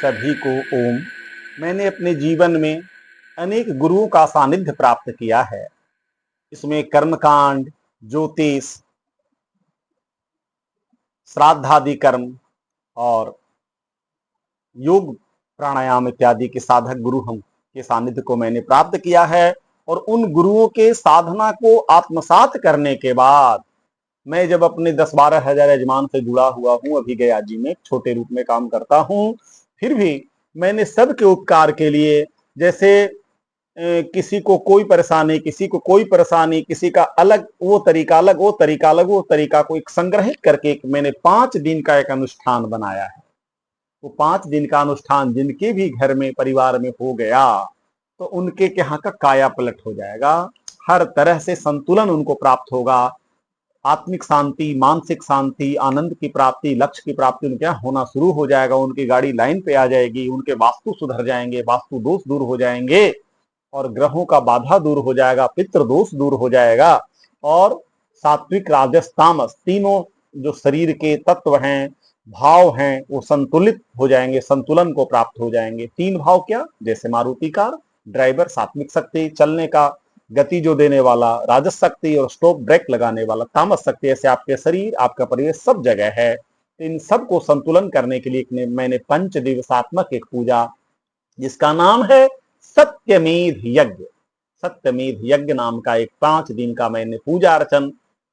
सभी को ओम। मैंने अपने जीवन में अनेक गुरुओं का सानिध्य प्राप्त किया है। इसमें कर्मकांड, ज्योतिष, श्राद्धादि कर्म और योग प्राणायाम इत्यादि के साधक गुरु हम के सानिध्य को मैंने प्राप्त किया है। और उन गुरुओं के साधना को आत्मसात करने के बाद मैं जब अपने 10-12 हजार यजमान से जुड़ा हुआ हूं, अभी गया जी में छोटे रूप में काम करता हूं, फिर भी मैंने सबके उपकार के लिए, जैसे किसी को कोई परेशानी, किसी को कोई परेशानी, किसी का अलग वो तरीका, अलग वो तरीका, अलग वो तरीका को एक संग्रहित करके मैंने 5 दिन का एक अनुष्ठान बनाया है। वो 5 दिन का अनुष्ठान जिनके भी घर में परिवार में हो गया तो उनके यहाँ का काया पलट हो जाएगा। हर तरह से संतुलन उनको प्राप्त होगा। आत्मिक शांति, मानसिक शांति, आनंद की प्राप्ति, लक्ष्य की प्राप्ति उनके यहाँ होना शुरू हो जाएगा। उनकी गाड़ी लाइन पे आ जाएगी, उनके वास्तु सुधर जाएंगे, वास्तु दोष दूर हो जाएंगे और ग्रहों का बाधा दूर हो जाएगा, पितृ दोष दूर हो जाएगा और सात्विक, राजस, तामस तीनों जो शरीर के तत्व हैं, भाव हैं, वो संतुलित हो जाएंगे, संतुलन को प्राप्त हो जाएंगे। 3 भाव क्या? जैसे मारुति कार, ड्राइवर सात्विक शक्ति, चलने का गति जो देने वाला राजस शक्ति और स्टॉप ब्रेक लगाने वाला तामस शक्ति, ऐसे आपके शरीर, आपका परिवेश सब जगह है। इन सब को संतुलन करने के लिए मैंने 5 दिवसात्मक एक पूजा जिसका नाम है सत्यमेध यज्ञ, सत्यमेध यज्ञ नाम का एक 5 दिन का मैंने पूजा अर्चन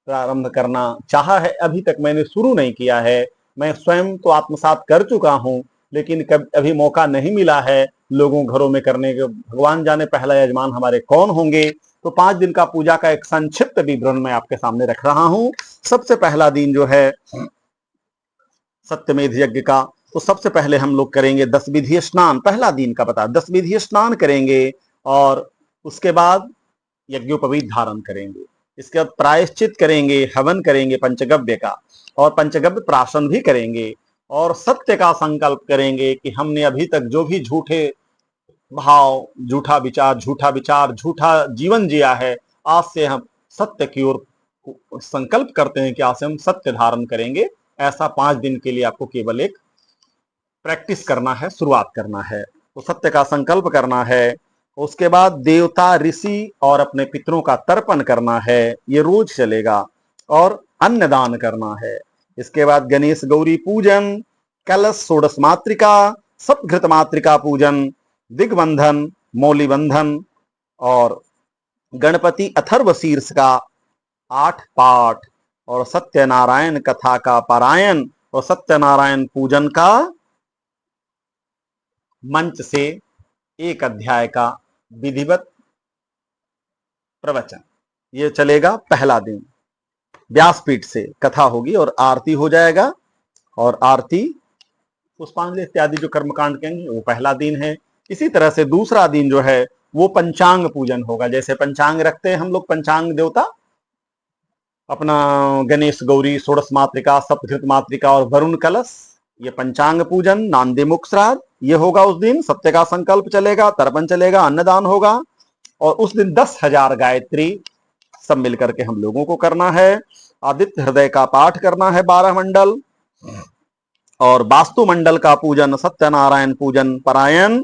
प्रारंभ करना चाहा है। अभी तक मैंने शुरू नहीं किया है। मैं स्वयं तो आत्मसात कर चुका हूं, लेकिन अभी मौका नहीं मिला है लोगों घरों में करने के। भगवान जाने पहला यजमान हमारे कौन होंगे। तो 5 दिन का पूजा का एक संक्षिप्त विवरण मैं आपके सामने रख रहा हूं। सबसे पहला दिन जो है सत्यमेध यज्ञ का, तो सबसे पहले हम लोग करेंगे 10 विधि स्नान। पहला दिन का बता 10 विधि स्नान करेंगे और उसके बाद यज्ञोपवीत धारण करेंगे। इसके बाद प्रायश्चित करेंगे, हवन करेंगे पंचगव्य का और पंचगव्य प्राशन भी करेंगे और सत्य का संकल्प करेंगे कि हमने अभी तक जो भी झूठे भाव, झूठा विचार, झूठा जीवन जिया है, आज से हम सत्य की ओर संकल्प करते हैं कि आज से हम सत्य धारण करेंगे। ऐसा 5 दिन के लिए आपको केवल एक प्रैक्टिस करना है, शुरुआत करना है। तो सत्य का संकल्प करना है। उसके बाद देवता, ऋषि और अपने पितरों का तर्पण करना है, ये रोज चलेगा। और अन्नदान करना है। इसके बाद गणेश गौरी पूजन, कलश, षोडश मातृका, सप्तघृत मातृका पूजन, दिग्बंधन, मौलिबंधन और गणपति अथर्व शीर्ष का 8 पाठ और सत्यनारायण कथा का पारायण और सत्यनारायण पूजन का मंच से 1 अध्याय का विधिवत प्रवचन, ये चलेगा पहला दिन। व्यासपीठ से कथा होगी और आरती हो जाएगा। और आरती, पुष्पांजलि इत्यादि जो कर्मकांड कहेंगे वो पहला दिन है। इसी तरह से दूसरा दिन जो है वो पंचांग पूजन होगा। जैसे पंचांग रखते हैं हम लोग, पंचांग देवता अपना गणेश गौरी, षोडश मातृका, सप्तघृत मातृका और वरुण कलश, ये पंचांग पूजन, नांदे मुख श्राद्ध, ये होगा उस दिन। सत्य का संकल्प चलेगा, तर्पण चलेगा, अन्नदान होगा और उस दिन 10,000 गायत्री सब मिलकर के हम लोगों को करना है। आदित्य हृदय का पाठ करना है 12 मंडल और वास्तु मंडल का पूजन, सत्यनारायण पूजन पारायण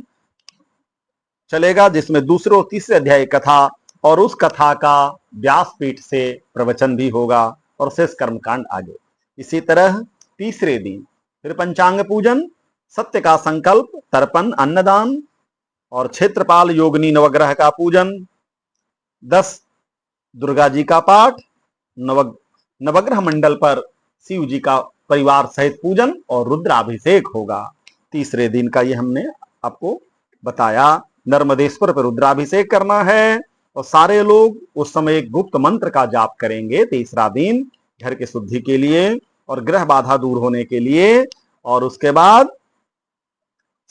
चलेगा, जिसमें दूसरे और तीसरे अध्याय कथा और उस कथा का व्यासपीठ से प्रवचन भी होगा और शेष कर्मकांड आगे। इसी तरह तीसरे दिन फिर पंचांग पूजन, सत्य का संकल्प, तर्पण, अन्नदान और क्षेत्रपाल योगिनी नवग्रह का पूजन, 10 दुर्गा जी का पाठ, नवग्रह मंडल पर शिव जी का परिवार सहित पूजन और रुद्राभिषेक होगा। तीसरे दिन का ये हमने आपको बताया। नर्मदेश्वर पर रुद्राभिषेक करना है और सारे लोग उस समय एक गुप्त मंत्र का जाप करेंगे तीसरा दिन, घर की शुद्धि के लिए और ग्रह बाधा दूर होने के लिए। और उसके बाद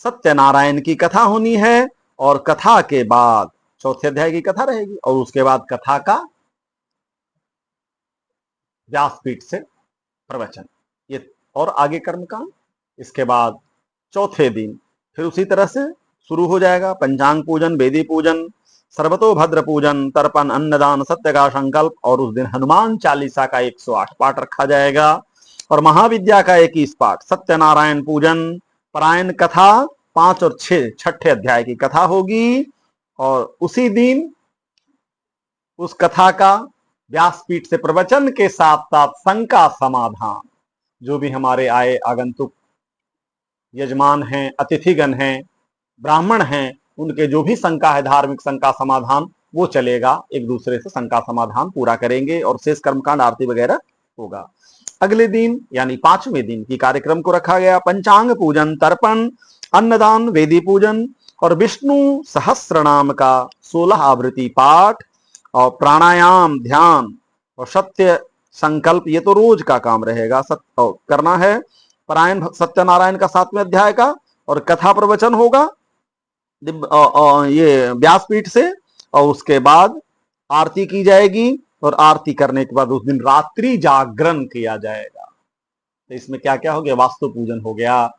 सत्यनारायण की कथा होनी है और कथा के बाद चौथे अध्याय की कथा रहेगी और उसके बाद कथा का व्यासपीठ से प्रवचन, ये और आगे कर्मकांड। इसके बाद चौथे दिन फिर उसी तरह से शुरू हो जाएगा पंचांग पूजन, वेदी पूजन, सर्वतोभद्र पूजन, तर्पण, अन्नदान, सत्य का संकल्प और उस दिन हनुमान चालीसा का 108 पाठ रखा जाएगा और महाविद्या का 21 पाठ, सत्यनारायण पूजन, पारायण कथा 5 और 6 छठे अध्याय की कथा होगी और उसी दिन उस कथा का व्यासपीठ से प्रवचन के साथ साथ शंका समाधान, जो भी हमारे आए आगंतुक यजमान हैं, अतिथिगण हैं, ब्राह्मण हैं, उनके जो भी शंका है, धार्मिक शंका समाधान वो चलेगा। एक दूसरे से शंका समाधान पूरा करेंगे और शेष कर्मकांड आरती वगैरह होगा। अगले दिन यानी 5वें दिन की कार्यक्रम को रखा गया पंचांग पूजन, तर्पण, अन्नदान, वेदी पूजन और विष्णु सहस्त्र नाम का 16 आवृत्ति पाठ और प्राणायाम, ध्यान और सत्य संकल्प, ये तो रोज का काम रहेगा, करना है। पारायण सत्यनारायण का 7वें अध्याय का और कथा प्रवचन होगा ये व्यासपीठ से, और उसके बाद आरती की जाएगी और आरती करने के बाद उस दिन रात्रि जागरण किया जाएगा। तो इसमें क्या क्या हो गया? वास्तु पूजन हो गया,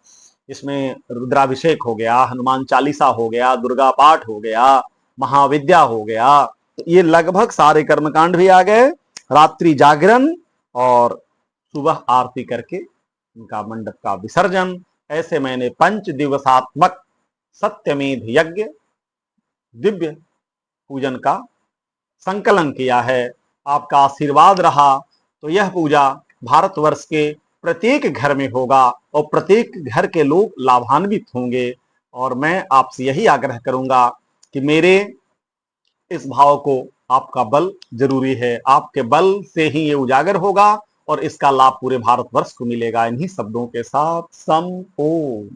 इसमें रुद्राभिषेक हो गया, हनुमान चालीसा हो गया, दुर्गा पाठ हो गया, महाविद्या हो गया। तो ये लगभग सारे कर्मकांड भी आ गए। रात्रि जागरण और सुबह आरती करके उनका मंडप का विसर्जन। ऐसे मैंने 5 दिवसात्मक सत्यमेध यज्ञ दिव्य पूजन का संकलन किया है। आपका आशीर्वाद रहा तो यह पूजा भारतवर्ष के प्रत्येक घर में होगा और प्रत्येक घर के लोग लाभान्वित होंगे। और मैं आपसे यही आग्रह करूंगा कि मेरे इस भाव को, आपका बल जरूरी है, आपके बल से ही ये उजागर होगा और इसका लाभ पूरे भारतवर्ष को मिलेगा। इन्हीं शब्दों के साथ सम ओम।